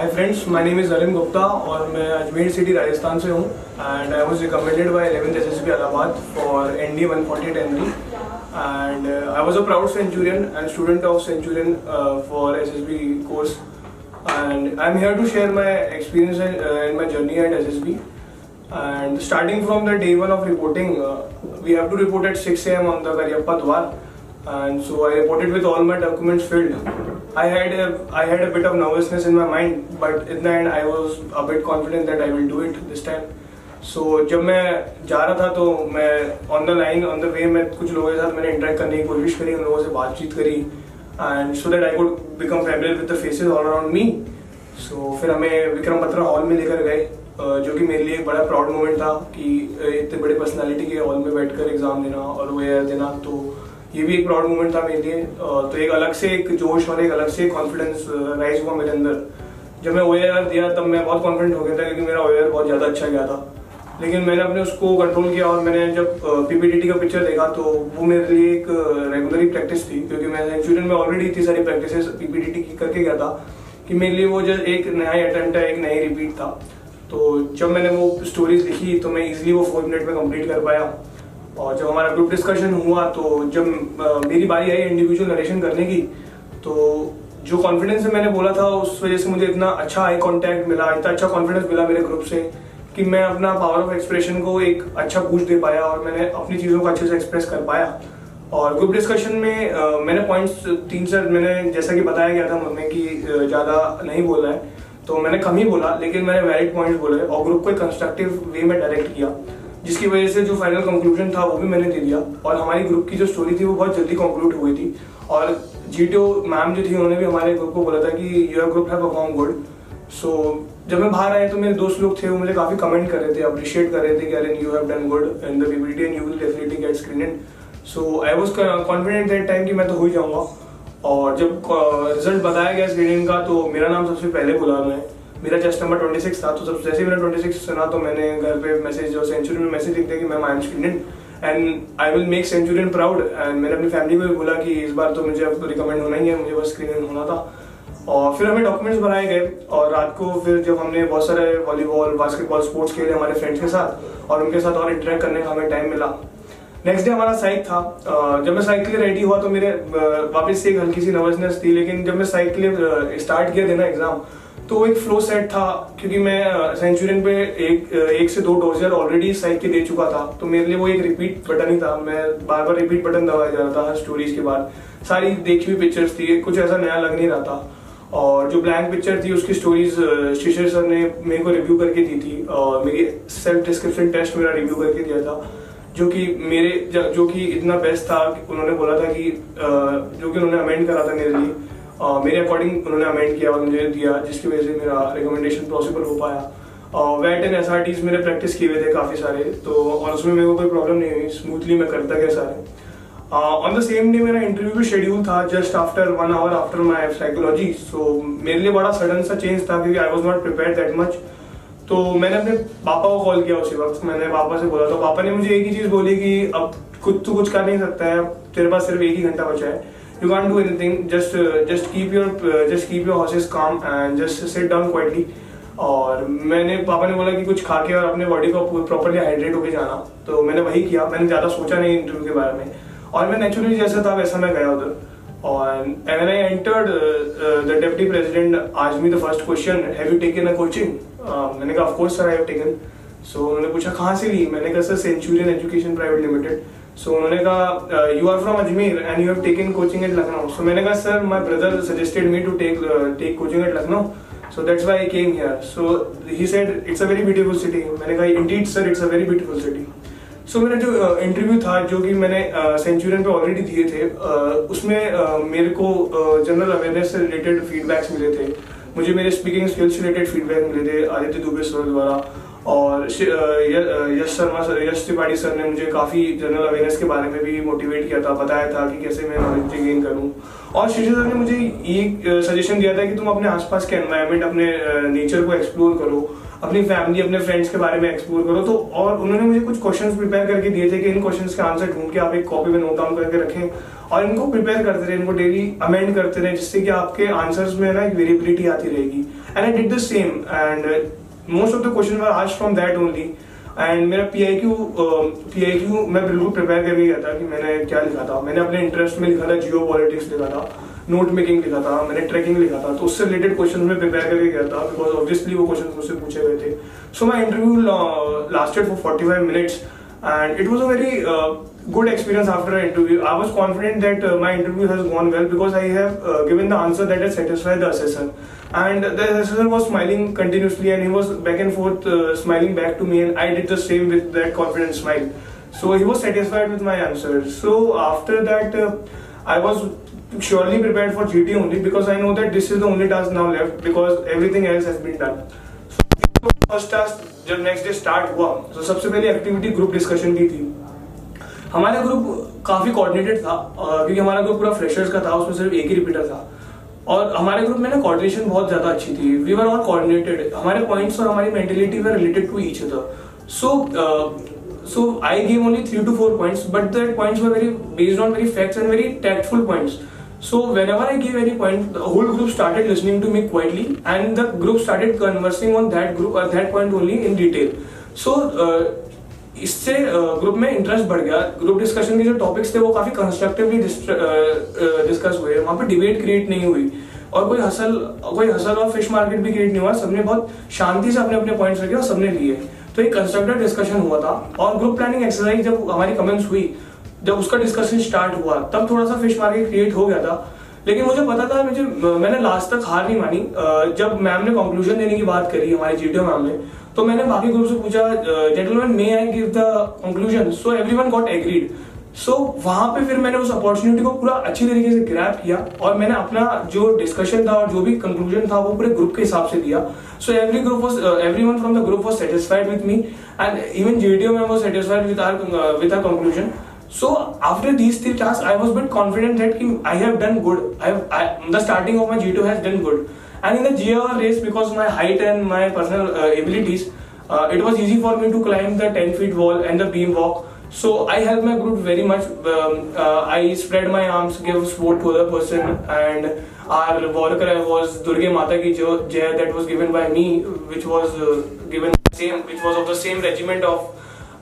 Hi friends, my name is Arin Gupta और मैं Ajmer city Rajasthan से हूँ and I was recommended by 11th SSB Allahabad for ND 140 Henry and I was a proud Centurion and student of Centurion for SSB course and I'm here to share my experience and my journey at SSB. And starting from the day one of reporting, we have to report at 6 AM on the Karyappa Dwar. And so I reported with all my documents filled. I had a bit of nervousness in my mind, but in the end I was a bit confident that I will do it this time. So जब मैं जा रहा था तो मैं on the line on the way मैं कुछ लोगों के साथ मैंने interact करने की कोशिश करी, उन लोगों से बातचीत करी and so that I could become familiar with the faces all around me. So फिर हमें विक्रम बत्रा हॉल में लेकर गए, जो कि मेरे लिए एक बड़ा प्राउड मोमेंट था कि इतने बड़े पर्सनालिटी के हॉल में बैठकर एग्जाम देना और वो देना, तो ये भी एक प्राउड मोमेंट था मेरे लिए। तो एक अलग से एक जोश और एक अलग से कॉन्फिडेंस राइज हुआ मेरे अंदर। जब मैं OAR दिया तब मैं बहुत कॉन्फिडेंट हो गया था क्योंकि मेरा OAR बहुत ज़्यादा अच्छा गया था, लेकिन मैंने अपने उसको कंट्रोल किया और मैंने जब PPTT का पिक्चर देखा तो वो मेरे लिए एक रेगुलर प्रैक्टिस थी, क्योंकि मैं सेंचुरियन में ऑलरेडी इतनी सारी प्रैक्टिस PPTT की करके गया था कि मेरे लिए वो जस्ट एक नया अटेम्प्ट है, एक नई रिपीट था। तो जब मैंने वो स्टोरीज लिखी तो मैं इजीली वो 4 मिनट में कंप्लीट कर पाया। और जब हमारा ग्रुप डिस्कशन हुआ तो जब मेरी बारी आई इंडिविजुअल नरेशन करने की, तो जो कॉन्फिडेंस से मैंने बोला था उस वजह से मुझे इतना अच्छा आई कांटेक्ट मिला, इतना अच्छा कॉन्फिडेंस मिला मेरे ग्रुप से कि मैं अपना पावर ऑफ एक्सप्रेशन को एक अच्छा बूस्ट दे पाया और मैंने अपनी चीज़ों को अच्छे से एक्सप्रेस कर पाया। और ग्रुप डिस्कशन में मैंने पॉइंट्स 3-4 मैंने जैसा कि बताया गया था मम्मी की ज़्यादा नहीं बोला है तो मैंने कम ही बोला, लेकिन मैंने वैलिड पॉइंट्स बोले और ग्रुप को एक कंस्ट्रक्टिव वे में डायरेक्ट किया, जिसकी वजह से जो फाइनल कंक्लूजन था वो भी मैंने दे दिया। और हमारी ग्रुप की जो स्टोरी थी वो बहुत जल्दी कंक्लूड हुई थी और GTO मैम जो थी उन्होंने भी हमारे ग्रुप को बोला था कि your group have perform good. So जब मैं बाहर आया तो मेरे दोस्त लोग थे वो मुझे काफ़ी कमेंट कर रहे थे, अप्रिशिएट कर रहे थे कि अरे you have done good in the PPT and you will definitely get screened. So I was confident that time कि मैं तो हो ही जाऊँगा। और जब रिजल्ट बताया गया स्क्रीनिंग का तो मेरा नाम सबसे पहले बुला मैं, मेरा चेस्ट नंबर 26 था। तो सब जैसे मेरा 26 सुना तो मैंने घर पे मैसेज जो सेंचुरियन में मैसेज लिख दिया कि ma'am I am screened and I will make Centurion proud. And मैंने अपनी फैमिली को भी बोला कि इस बार तो मुझे अब रिकमेंड होना ही है, मुझे बस स्क्रीनेड होना था। और फिर हमें डॉक्यूमेंट्स बनाए गए और रात को फिर जब हमने बहुत सारे वॉलीबॉल बास्केटबॉल स्पोर्ट्स खेले हमारे फ्रेंड्स के साथ और उनके साथ और इंटरेक्ट करने का हमें टाइम मिला। नेक्स्ट डे हमारा साइक था। जब मैं साइक के लिए रेडी हुआ तो मेरे वापस से एक हल्की सी नर्वसनेस थी, लेकिन जब मैं साइक के लिए स्टार्ट किया देना एग्जाम तो एक फ्लो सेट था, क्योंकि मैं सेंचुरियन पे एक से 2 डोजर ऑलरेडी साइक के दे चुका था। तो मेरे लिए वो एक रिपीट बटन ही था, मैं बार बार रिपीट बटन दबाया जा रहा था हर स्टोरीज के बाद। सारी देखी हुई पिक्चर्स थी, कुछ ऐसा नया लग नहीं रहा था। और जो ब्लैंक पिक्चर थी उसकी स्टोरीज शिशिर सर ने मेरे को रिव्यू करके दी थी और मेरी सेल्फ डिस्क्रिप्शन टेस्ट मेरा रिव्यू करके दिया था, जो कि इतना बेस्ट था। उन्होंने बोला था कि जो कि उन्होंने अमेंड करा था मेरे लिए, मेरे अकॉर्डिंग उन्होंने अमेंड किया और मुझे दिया, जिसकी वजह से मेरा रिकमेंडेशन पॉसिबल हो पाया। वेट एंड SRTs मेरे प्रैक्टिस किए हुए थे काफ़ी सारे, तो और उसमें मेरे को कोई प्रॉब्लम नहीं हुई, स्मूथली मैं करता गया सारे। ऑन द सेम डे मेरा इंटरव्यू भी शेड्यूल था just after 1 hour after my psychology. So मेरे लिए बड़ा सडन सा चेंज था क्योंकि I was not prepare that much. तो मैंने अपने पापा को कॉल किया उसी वक्त, मैंने पापा से बोला, तो पापा ने मुझे एक ही चीज़ बोली कि अब खुद तो कुछ कर नहीं सकता है, तेरे पास सिर्फ 1 ही घंटा बचा है, you can't do anything, just keep your horses calm and just sit down quietly। और मैंने पापा ने बोला कि कुछ खा के और अपने बॉडी को प्रॉपर्ली हाइड्रेट होके जाना, तो मैंने वही किया। मैंने ज़्यादा सोचा नहीं इंटरव्यू के बारे में और मैं नेचुरली जैसा था वैसा मैं गया उधर। और when I entered, the deputy president asked me the first question, have you taken a coaching? मैंने कहा of course sir I have taken। So उन्होंने पूछा कहाँ से ली, मैंने कहा sir Centurion education private limited. So उन्होंने कहा you are from Ajmer and you have taken coaching at Lucknow. So मैंने कहा sir my brother suggested me to take coaching at Lucknow, so that's why I came here. So he said it's a very beautiful city. मैंने कहा indeed sir it's a very beautiful city. So मेरा जो interview था जो कि मैंने Centurion पे already दिए थे, उसमें मेरे को जनरल अवेयरनेस से रिलेटेड फीडबैक्स मिले थे, मुझे मेरे स्पीकिंग स्किल्स से रिलेटेड फीडबैक मिले थे आदित्य दुबे सर द्वारा। और यश त्रिपाठी सर ने मुझे काफ़ी जनरल अवेयरनेस के बारे में भी मोटिवेट किया था, बताया था कि कैसे मैं नॉलेज गेन करूं। और शिशिर सर ने मुझे ये सजेशन दिया था कि तुम अपने आसपास के एनवायरनमेंट, अपने नेचर को एक्सप्लोर करो, अपनी फैमिली अपने फ्रेंड्स के बारे में एक्सप्लोर करो। तो और उन्होंने मुझे कुछ क्वेश्चंस प्रिपेयर करके दिए थे कि इन क्वेश्चंस के आंसर ढूंढ के आप एक कॉपी में नोट डाउन करके रखें और इनको प्रिपेयर करते रहे, इनको डेली अमेंड करते रहे, जिससे कि आपके आंसर्स में ना एक वेरिएबिलिटी आती रहेगी, and I did the same, and most of the questions were asked from that only. And मेरा PIQ मैं बिल्कुल प्रिपेयर करके गया था कि मैंने क्या लिखा था. मैंने अपने इंटरेस्ट में लिखा था जियो पॉलिटिक्स लिखा था, नोट मेकिंग लिखा था, मैंने ट्रैकिंग लिखा था. तो उससे रिलेटेड क्वेश्चन में प्रिपेयर करके गया था बिकॉज ऑब्वियसली वो क्वेश्चन मुझसे पूछे गए थे. So my interview lasted for 45 minutes and it was a very good experience after our interview. I was confident that my interview has gone well because I have given the answer that has satisfied the assessor. And the assessor was smiling continuously and he was back and forth smiling back to me, and I did the same with that confident smile. So he was satisfied with my answers. So after that I was surely prepared for GT only because I know that this is the only task now left because everything else has been done. So first task जब next day start हुआ तो सबसे पहली activity group discussion की थी. हमारा group काफी coordinated था क्योंकि हमारा ग्रुप पूरा फ्रेशर्स का था, उसमें सिर्फ एक ही रिपीटर था. और हमारे ग्रुप में ना कोऑर्डिनेशन बहुत ज्यादा अच्छी थी. We were all coordinated. हमारे पॉइंट्स और हमारी mentality were related to each other. So I gave only 3 to 4 points, but the points were very based on very facts and very tactful points. So whenever I gave any point, the whole group started listening to me quietly, and the group started conversing on that point only in detail. So इससे group में interest बढ़ गया. Group discussion के जो topics थे वो काफी constructively discuss हुए. वहाँ पे डिबेट क्रिएट नहीं हुई और कोई हसल और फिश मार्केट भी क्रिएट नहीं हुआ. सबने बहुत शांति से अपने अपने पॉइंट्स रखे और सबने लिए. तो एक कंस्ट्रक्टिव डिस्कशन हुआ था. और ग्रुप प्लानिंग एक्सरसाइज जब हमारी कमेंट्स हुई, जब उसका डिस्कशन स्टार्ट हुआ, तब थोड़ा सा फिश मार्केट क्रिएट हो गया था. लेकिन मुझे पता था, मैंने लास्ट तक हार नहीं मानी. जब मैम ने कंक्लूजन देने की बात करी हमारी जीटीओ मैम ने, तो मैंने बाकी ग्रुप से पूछा, gentleman may I give the conclusion. So everyone got agreed. So वहां पे फिर मैंने उस अपॉर्चुनिटी को पूरा अच्छी तरीके से ग्रैब किया और मैंने अपना जो डिस्कशन था और जो भी कंक्लूजन था वो पूरे ग्रुप के हिसाब से दिया. सो everyone from the group was satisfied with me, and even GTO member was satisfied with our conclusion. So after these 3 tasks, I was a bit confident that I have done good. The starting of my GTO has done good. And in the GR race, because my height and my personal abilities, it was easy for me to climb the 10-feet wall and the beam walk. So I helped my group very much. I spread my arms, gave support to other person, and our war cry was Durge Mata Ki Jai, that was given by me, which was of the same regiment of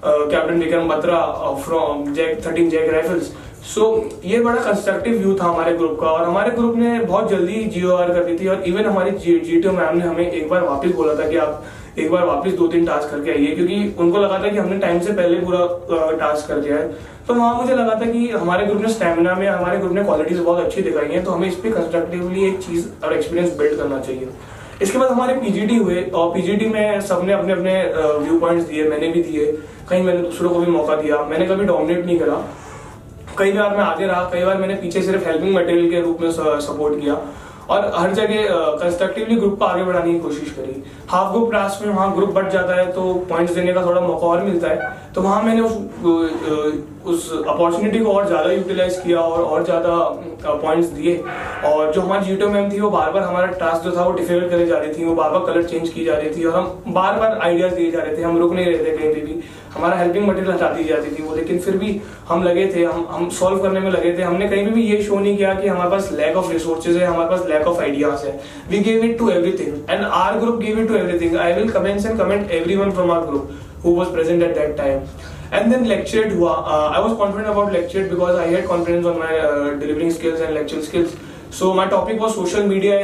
captain Vikram Batra from 13 JAK Rifles. So ये बड़ा constructive view था हमारे group का, और हमारे group ने बहुत जल्दी GOR कर दी थी. और इवन हमारी GTO मैम ने हमें एक बार वापस बोला था कि आप एक बार वापस 2-3 टास्क करके आइए, क्योंकि उनको लगा था कि हमने टाइम से पहले पूरा टास्क कर दिया है. तो वहाँ मुझे लगा था कि हमारे ग्रुप ने स्टैमिना में हमारे ग्रुप ने क्वालिटीज बहुत अच्छी दिखाई हैं, तो हमें इस पर कंस्ट्रक्टिवली एक चीज और एक्सपीरियंस बिल्ड करना चाहिए. इसके बाद हमारे PGT हुए, और PGT में सबने अपने अपने व्यू पॉइंट्स दिए. मैंने भी दिए, कहीं मैंने दूसरों को भी मौका दिया. मैंने कभी डोमिनेट नहीं करा. कई बार मैं आगे रहा, कई बार मैंने पीछे सिर्फ हेल्पिंग मटेरियल के रूप में सपोर्ट किया, और हर जगह कंस्ट्रक्टिवली ग्रुप को आगे बढ़ाने की कोशिश करी. हाफ ग्रुप टास्क में वहाँ ग्रुप बढ़ जाता है तो पॉइंट्स देने का थोड़ा मौका और मिलता है, तो वहाँ मैंने उस अपॉर्चुनिटी को और ज़्यादा यूटिलाइज किया और ज़्यादा पॉइंट्स दिए. और जो हमारी GTO मैम थी वो बार बार हमारा टास्क जो था वो डिफिकल्ट करे जा रही थी, वो बार बार कलर चेंज की जा रही थी, और हम बार बार आइडियाज दिए जा रहे थे. हम रुक नहीं रहे थे कहीं पे भी. हमारा हेल्पिंग मटेरियल हटा दी जाती थी वो, लेकिन फिर भी हम लगे थे, हम सॉल्व करने में लगे थे. हमने कहीं भी ये शो नहीं किया कि हमारे पास लैक ऑफ रिसोर्सेज है, हमारे पास लैक ऑफ आइडियाज है. We gave it to everything, and our group gave it to everything. I will comment everyone from our group who was present at that time. And then lecturate हुआ. I was confident about lecturate because I had confidence on my delivering skills and lecture skills. So my topic was social media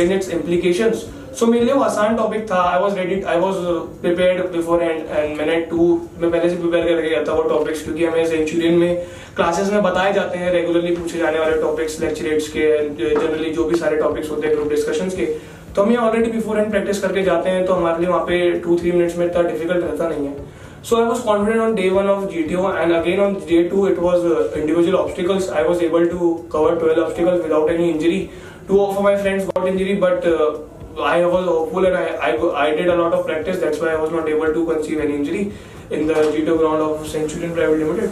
in its implications. So मेरे लिए वो आसान topic था. I was ready, I was prepared beforehand, and मैं पहले से prepare करके गया था वो टॉपिक्स, क्योंकि हमें सेंचुरियन में क्लासेस में बताए जाते हैं रेगुलरली पूछे जाने वाले टॉपिक्स लेक्चरेट्स के, जनरली जो भी सारे टॉपिक्स होते हैं ग्रुप डिस्कशंस के, तो हम ये ऑलरेडी बिफोर हैंड प्रैक्टिस करके जाते हैं, तो हमारे लिए वहाँ पे 2-3 मिनट्स में इतना डिफिकल्ट रहता नहीं है. So I was confident on day 1 of GTO, and again on day 2 it was individual obstacles. I was able to cover 12 obstacles without any injury. 2 of my friends got injury, but I was hopeful and I did a lot of practice. That's why I was not able to conceive any injury in the GTO ground of Centurion Private Limited.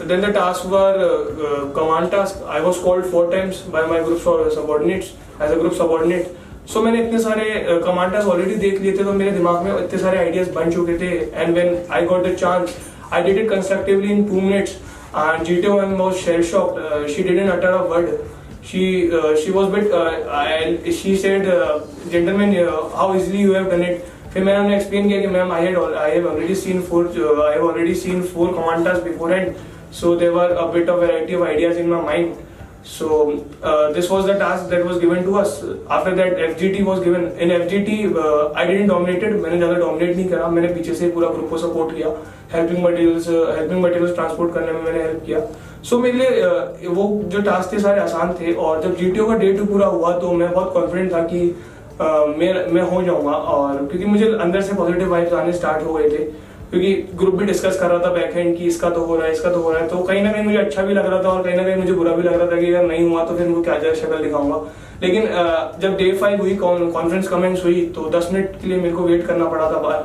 Then the tasks were command task. I was called 4 times by my group subordinates as a group subordinate. So मैंने इतने सारे command task already देख लिए थे, तो मेरे दिमाग में इतने सारे आइडियाज बन चुके थे. And when I got the chance, I did it constructively in 2 minutes. And GTO was shell shocked. She didn't utter a word. she was bit she said gentlemen how easily you have done it. फिर मैंने उन्हें explain किया कि ma'am I have already seen four command tasks beforehand, so there were a bit of variety of ideas in my mind. So this was the task that was given to us. After that FGT was given. In FGT I didn't dominate it. मैंने ज़्यादा dominate नहीं करा. मैंने पीछे से पूरा group को support किया. हेल्पिंग मटेरियल्स ट्रांसपोर्ट करने में मैंने हेल्प किया. सो मेरे लिए वो जो टास्क थे सारे आसान थे. और जब GTO का डे 2 पूरा हुआ तो मैं बहुत कॉन्फिडेंट था कि मैं हो जाऊंगा. और क्योंकि मुझे अंदर से पॉजिटिव वाइब्स आने स्टार्ट हो गए थे, क्योंकि ग्रुप भी डिस्कस कर रहा था बैकएंड की इसका तो हो रहा है, इसका तो हो रहा है. तो कहीं ना कहीं मुझे अच्छा भी लग रहा था और कहीं ना कहीं मुझे बुरा भी लग रहा था कि अगर नहीं हुआ तो फिर उनको क्या शक्ल दिखाऊंगा. लेकिन जब डे 5 हुई, कॉन्फ्रेंस कमेंट्स हुई, तो 10 मिनट के लिए मेरे को वेट करना पड़ा था बाहर.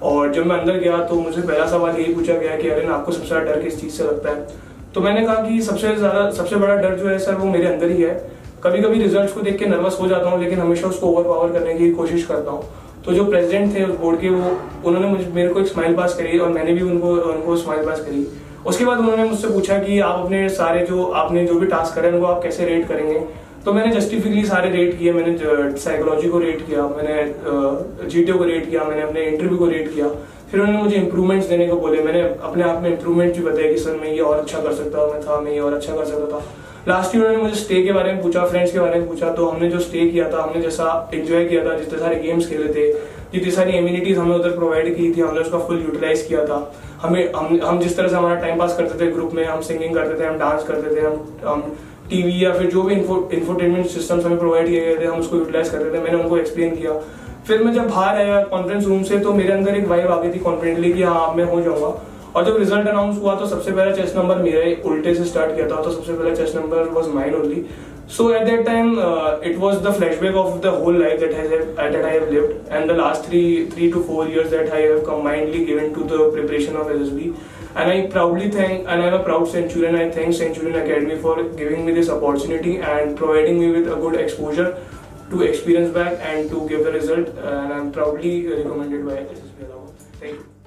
और जब मैं अंदर गया तो मुझे पहला सवाल यही पूछा गया कि अरे आपको सबसे ज्यादा डर किस चीज से लगता है. तो मैंने कहा कि सबसे बड़ा डर जो है सर वो मेरे अंदर ही है. कभी कभी रिजल्ट्स को देख के नर्वस हो जाता हूँ, लेकिन हमेशा उसको ओवर पावर करने की कोशिश करता हूँ. तो जो प्रेसिडेंट थे उस बोर्ड के, उन्होंने मेरे को एक स्माइल पास करी और मैंने भी उनको स्माइल पास करी. उसके बाद उन्होंने मुझसे पूछा कि आप अपने सारे आपने जो भी टास्क करे उनको आप कैसे रेट करेंगे. तो मैंने जस्टिफिकली सारे रेट किए. मैंने साइकोलॉजी को रेट किया, मैंने GTO को रेट किया, मैंने अपने इंटरव्यू को रेट किया. फिर उन्होंने मुझे इंप्रूवमेंट्स देने को बोले. मैंने अपने आप में इंप्रूवमेंट भी बताया कि सर मैं ये और अच्छा कर सकता मैं ये और अच्छा कर सकता था. लास्ट ईयर उन्होंने मुझे स्टे के बारे में पूछा, फ्रेंड्स के बारे में पूछा. तो हमने जो स्टे किया था, हमने जैसा एंजॉय किया था, जितने सारे गेम्स खेले थे, जितनी सारी एम्यूनिटीज हमें उधर प्रोवाइड की थी, हमने उसका फुल यूटिलाइज किया था. हम जिस तरह से हमारा टाइम पास करते थे ग्रुप में, हम सिंगिंग करते थे, हम डांस करते थे, हम टीवी या फिर जो भी इंफोटेनमेंट सिस्टम्स हमें प्रोवाइड किए गए थे हम उसको यूटिलाइज करते थे. मैंने उनको एक्सप्लेन किया. फिर मैं जब बाहर आया कॉन्फ्रेंस रूम से तो मेरे अंदर एक वाइब आ गई थी कॉन्फिडेंटली कि हाँ मैं हो जाऊंगा. और जब रिजल्ट अनाउंस हुआ तो सबसे पहला चेस्ट नंबर मेरा ही उल्टे से स्टार्ट किया था. तो सबसे पहला chest number was mine only. So at that time, it was the flashback of the whole life that I have lived, and the last three to 4 years that I have combinedly given to the preparation of SSB. And I proudly thank, and I'm a proud Centurion. I thank Centurion Academy for giving me this opportunity and providing me with a good exposure to experience back and to give the result. And I'm proudly recommended by SSB Allahabad. Thank you.